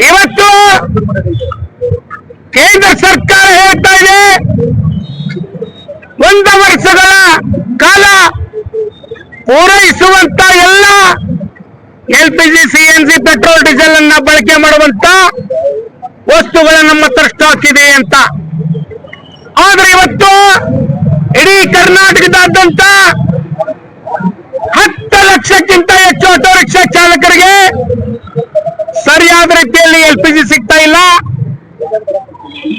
ಇವತ್ತು ಕೇಂದ್ರ ಸರ್ಕಾರ ಹೇಳ್ತಾ ಇದೆ 1 ವರ್ಷಗಳ ಕಾಲ ಪೂರೈಸುವಂತ ಎಲ್ಲ LPG CNG ಪೆಟ್ರೋಲ್ ಡೀಸೆಲ್ ಅನ್ನ ಬಳಕೆ ಮಾಡುವಂತ ವಸ್ತುಗಳ ನಮ್ಮ ಹತ್ರ ಸ್ಟಾಕ್ ಇದೆ ಅಂತ. ಆದ್ರೆ ಇವತ್ತು ಇಡೀ ಕರ್ನಾಟಕದಾದ್ಯಂತ 10 ಲಕ್ಷಕ್ಕಿಂತ ಹೆಚ್ಚು ಆಟೋ ರಿಕ್ಷಾ ಚಾಲಕರಿಗೆ ಸರಿಯಾದ ರೀತಿಯಲ್ಲಿ LPG ಸಿಗ್ತಾ ಇಲ್ಲ.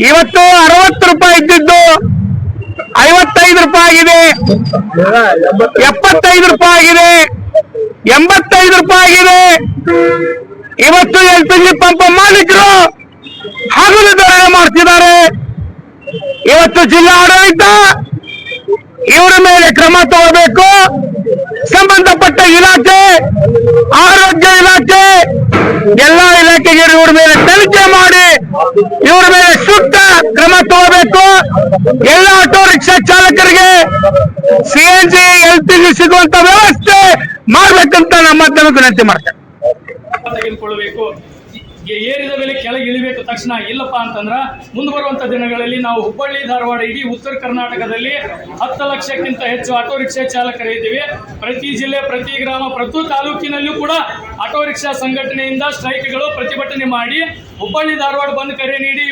ಇವತ್ತು 60 ರೂಪಾಯಿ ಇದ್ದಿದ್ದು 55 ರೂಪಾಯಿ ಆಗಿದೆ, 75 ರೂಪಾಯಿ ಆಗಿದೆ, 85 ರೂಪಾಯಿ ಆಗಿದೆ. ಇವತ್ತು LPG ಪಂಪ್ ಮಾಲೀಕರು ಹಗಲು ಧರಣಿ ಮಾಡ್ತಿದ್ದಾರೆ. ಇವತ್ತು ಜಿಲ್ಲಾ ಆಡಳಿತ ಇವರ ಮೇಲೆ ಕ್ರಮ ತಗೋಬೇಕು. ಸಂಬಂಧಪಟ್ಟ ಇಲಾಖೆ, ಆರೋಗ್ಯ ಇಲಾಖೆ, ಎಲ್ಲಾ ಇಲಾಖೆಗೆ ಇವ್ರ ಮೇಲೆ ತನಿಖೆ ಮಾಡಿ ಇವ್ರ ಮೇಲೆ ಸೂಕ್ತ ಕ್ರಮ ತಗೋಬೇಕು. ಎಲ್ಲ ಆಟೋ ರಿಕ್ಷಾ ಚಾಲಕರಿಗೆ CNG LPG ಸಿಗುವಂತ ವ್ಯವಸ್ಥೆ ಮಾಡ್ಬೇಕಂತ ನಮ್ಮ ಮಾಧ್ಯಮಕ್ಕೆ ವಿನಂತಿ ಮಾಡ್ತೇನೆ. ತೆಗೆದುಕೊಳ್ಳಬೇಕು. ಏರಿದ ಬೆಲೆ ಕೆಳಗೆ ಇಳಿಬೇಕು ತಕ್ಷಣ. ಇಲ್ಲಪ್ಪ ಅಂತಂದ್ರ ಮುಂದೆ ಬರುವಂತ ದಿನಗಳಲ್ಲಿ ನಾವು ಹುಬ್ಬಳ್ಳಿ ಧಾರವಾಡ ಇಡೀ ಉತ್ತರ ಕರ್ನಾಟಕದಲ್ಲಿ 10 ಲಕ್ಷಕ್ಕಿಂತ ಹೆಚ್ಚು ಆಟೋ ರಿಕ್ಷಾ ಚಾಲಕರಿದ್ದೀವಿ. ಪ್ರತಿ ಜಿಲ್ಲೆ, ಪ್ರತಿ ಗ್ರಾಮ, ಪ್ರತಿ ತಾಲೂಕಿನಲ್ಲೂ ಕೂಡ ಆಟೋ ರಿಕ್ಷಾ ಸಂಘಟನೆಯಿಂದ ಸ್ಟ್ರೈಕ್ಗಳು, ಪ್ರತಿಭಟನೆ ಮಾಡಿ ಹುಬ್ಬಳ್ಳಿ ಧಾರವಾಡ ಬಂದ್ ಕರೆ ನೀಡಿ